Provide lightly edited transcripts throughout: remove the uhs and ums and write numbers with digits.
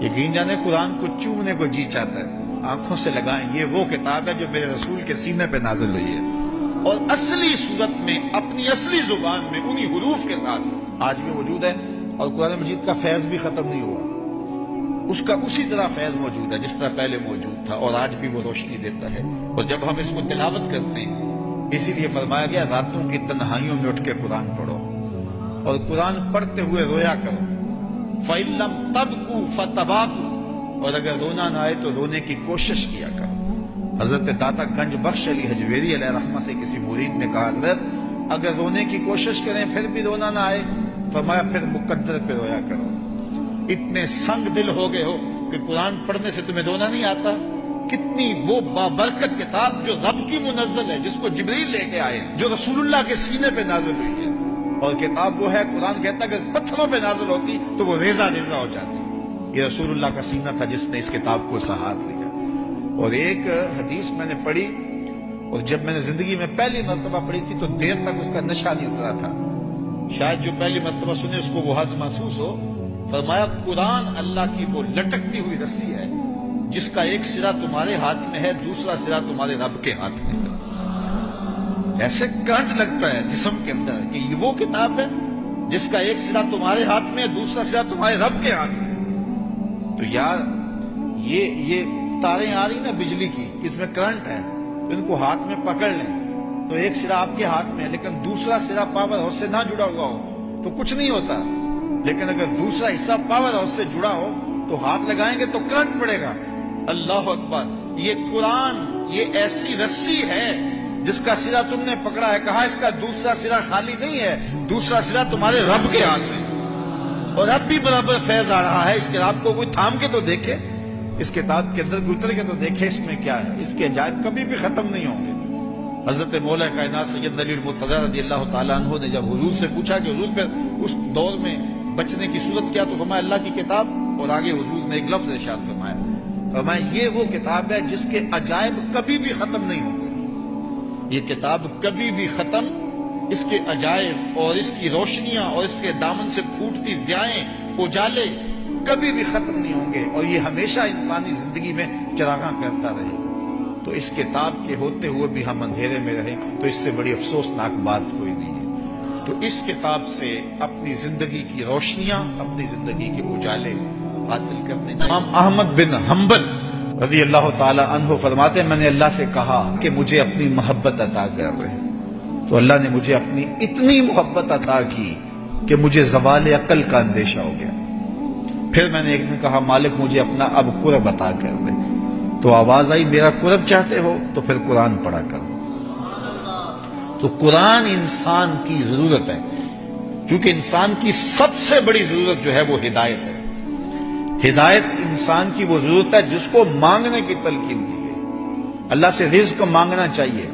یقین جانے قرآن کو چومنے کو جی چاہتا ہے، آنکھوں سے لگائیں، یہ وہ کتاب ہے جو میرے رسول کے سینے پہ نازل ہوئی ہے، اور اصلی صورت میں اپنی اصلی زبان میں انہی حروف کے ساتھ آج بھی موجود ہے، اور قرآن مجید کا فیض بھی ختم نہیں ہوا، اس کا اسی طرح فیض موجود ہے جس طرح پہلے موجود تھا، اور آج بھی وہ روشنی دیتا ہے۔ اور جب ہم اس کو تلاوت کرتے ہیں، اسی لیے فرمایا گیا راتوں کی تنہائیوں میں اٹھ کے قرآن پڑھو، اور قرآن پڑھتے ہوئے رویا کرو، فَإِن لَمْ تَبْكُوا فَتَبَاكُوا، اور اگر رونا نہ آئے تو رونے کی کوشش کیا کرو۔ حضرت داتا گنج بخش علی حجویری علیہ رحمہ سے کسی مرید نے کہا، حضرت اگر رونے کی کوشش کریں پھر بھی رونا نہ آئے، فرمایا پھر مقدر پہ رویا کرو۔ اتنے سنگ دل ہو گئے ہو کہ قرآن پڑھنے سے تمہیں رونا نہیں آتا؟ کتنی وہ بابرکت کتاب جو رب کی منزل ہے، جس کو جبریل لے کے آئے، جو رسول اللہ کے سینے پہ نازل ہوئی ہے، اور کتاب وہ ہے، قرآن کہتا ہے کہ پتھروں پہ نازل ہوتی تو وہ ریزہ ریزہ ہو جاتی۔ یہ رسول اللہ کا سینہ تھا جس نے اس کتاب کو سہار لیا۔ اور ایک حدیث میں نے پڑھی، اور جب میں نے زندگی میں پہلی مرتبہ پڑھی تھی تو دیر تک اس کا نشہ نہیں اترا تھا، شاید جو پہلی مرتبہ سنے اس کو وہ حظ محسوس ہو۔ فرمایا قرآن اللہ کی وہ لٹکتی ہوئی رسی ہے جس کا ایک سرا تمہارے ہاتھ میں ہے، دوسرا سرا تمہارے رب کے ہاتھ میں ہے۔ ایسے کرنٹ لگتا ہے جسم کے اندر کہ یہ وہ کتاب ہے جس کا ایک سرا تمہارے ہاتھ میں ہے، دوسرا سرا تمہارے رب کے ہاتھ میں۔ تو یار یہ تاریں آ رہی نا بجلی کی، اس میں کرنٹ ہے، ان کو ہاتھ میں پکڑ لیں تو ایک سرا آپ کے ہاتھ میں ہے، لیکن دوسرا سرا پاور ہاؤس سے نہ جڑا ہوا ہو تو کچھ نہیں ہوتا، لیکن اگر دوسرا حصہ پاور ہاؤس سے جڑا ہو تو ہاتھ لگائیں گے تو کرنٹ پڑے گا۔ اللہ اکبر! یہ قرآن یہ ایسی رسی ہے جس کا سرا تم نے پکڑا ہے، کہا اس کا دوسرا سرا خالی نہیں ہے، دوسرا سرا تمہارے رب کے ہاتھ میں، اور اب بھی برابر فیض آ رہا ہے۔ اس کتاب کو کوئی تھام کے تو دیکھے، اس کتاب کے اندر گزر کے تو دیکھے اس میں کیا ہے۔ اس کے عجائب کبھی بھی ختم نہیں ہوں گے۔ حضرت مولا کائنات سید علی المرتضیٰ رضی اللہ تعالیٰ عنہ نے جب حضور سے پوچھا کہ حضور پھر اس دور میں بچنے کی صورت کیا، تو فرمایا اللہ کی کتاب، اور آگے حضور نے ایک لفظ ارشاد فرمایا، فرمایا یہ وہ کتاب ہے جس کے عجائب کبھی بھی ختم نہیں ہوں گے۔ یہ کتاب کبھی بھی ختم، اس کے عجائب اور اس کی روشنیاں اور اس کے دامن سے پھوٹتی ضیائیں، اجالے کبھی بھی ختم نہیں ہوں گے، اور یہ ہمیشہ انسانی زندگی میں چراغاں کرتا رہے گا۔ تو اس کتاب کے ہوتے ہوئے بھی ہم اندھیرے میں رہیں تو اس سے بڑی افسوسناک بات کوئی نہیں ہے۔ تو اس کتاب سے اپنی زندگی کی روشنیاں، اپنی زندگی کے اجالے حاصل کرنے چاہیے۔ امام احمد بن حنبل رضی اللہ تعالی عنہ فرماتے ہیں، میں نے اللہ سے کہا کہ مجھے اپنی محبت عطا کر دے، تو اللہ نے مجھے اپنی اتنی محبت عطا کی کہ مجھے زوال عقل کا اندیشہ ہو گیا۔ پھر میں نے ایک دن کہا مالک مجھے اپنا اب قرب عطا کر دے، تو آواز آئی میرا قرب چاہتے ہو تو پھر قرآن پڑھا کرو۔ تو قرآن انسان کی ضرورت ہے، کیونکہ انسان کی سب سے بڑی ضرورت جو ہے وہ ہدایت ہے۔ ہدایت انسان کی وہ ضرورت ہے جس کو مانگنے کی تلقین دی گئی۔ اللہ سے رزق مانگنا چاہیے،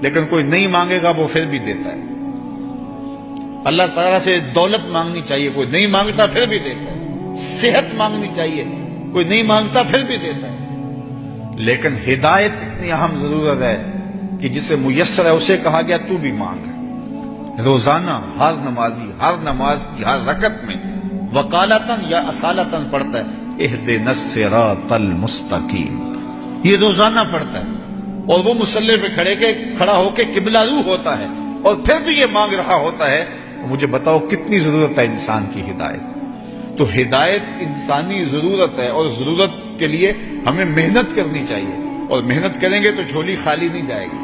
لیکن کوئی نہیں مانگے گا وہ پھر بھی دیتا ہے۔ اللہ تعالیٰ سے دولت مانگنی چاہیے، کوئی نہیں مانگتا پھر بھی دیتا ہے۔ صحت مانگنی چاہیے، کوئی نہیں مانگتا پھر بھی دیتا ہے۔ لیکن ہدایت اتنی اہم ضرورت ہے کہ جسے میسر ہے اسے کہا گیا تو بھی مانگ۔ روزانہ ہر نمازی ہر نماز کی ہر رکعت میں وقالتاً یا اصالتاً پڑھتا ہے اہدنا الصراط المستقیم، یہ روزانہ پڑھتا ہے، اور وہ مصلی پہ کھڑا ہو کے قبلہ رو ہوتا ہے، اور پھر بھی یہ مانگ رہا ہوتا ہے۔ مجھے بتاؤ کتنی ضرورت ہے انسان کی ہدایت۔ تو ہدایت انسانی ضرورت ہے، اور ضرورت کے لیے ہمیں محنت کرنی چاہیے، اور محنت کریں گے تو جھولی خالی نہیں جائے گی۔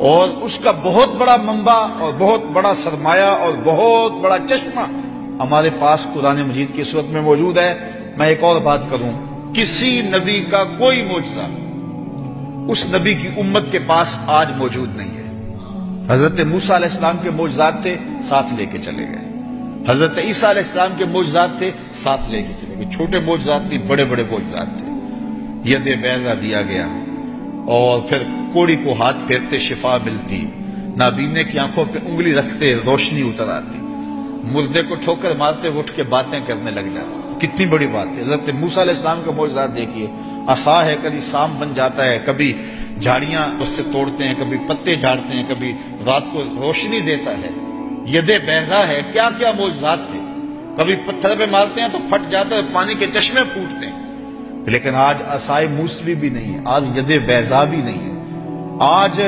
اور اس کا بہت بڑا منبع اور بہت بڑا سرمایہ اور بہت بڑا چشمہ ہمارے پاس قرآن مجید کی صورت میں موجود ہے۔ میں ایک اور بات کروں، کسی نبی کا کوئی معجزہ اس نبی کی امت کے پاس آج موجود نہیں ہے۔ حضرت موسیٰ علیہ السلام کے معجزات تھے، ساتھ لے کے چلے گئے۔ حضرت عیسیٰ علیہ السلام کے معجزات تھے، ساتھ لے کے چلے گئے۔ چھوٹے معجزات نہیں، بڑے بڑے معجزات تھے۔ ید بیضا دیا گیا، اور پھر کوڑی کو ہاتھ پھیرتے شفا ملتی، نابینے کی آنکھوں پہ انگلی رکھتے روشنی اتر آتی، مردے کو ٹھوکر مارتے اٹھ کے باتیں کرنے لگ جاتے۔ کتنی بڑی بات ہے۔ حضرت موسیٰ علیہ السلام کا معجزات دیکھیے، عصا ہے کبھی سام بن جاتا ہے، کبھی جھاڑیاں اس سے توڑتے ہیں، کبھی پتے جھاڑتے ہیں، کبھی رات کو روشنی دیتا ہے۔ ید بیضا ہے، کیا کیا معجزات تھے۔ کبھی پتھر پہ مارتے ہیں تو پھٹ جاتا ہے، پانی کے چشمے پھوٹتے ہیں. لیکن آج عصائے موسوی بھی نہیں ہے، آج ید بیضا بھی نہیں ہے. آج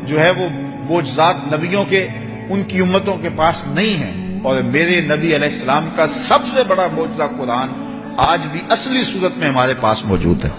جو ہے وہ معجزات نبیوں کے ان کی امتوں کے پاس نہیں ہیں. اور میرے نبی علیہ السلام کا سب سے بڑا معجزہ قرآن آج بھی اصلی صورت میں ہمارے پاس موجود ہے.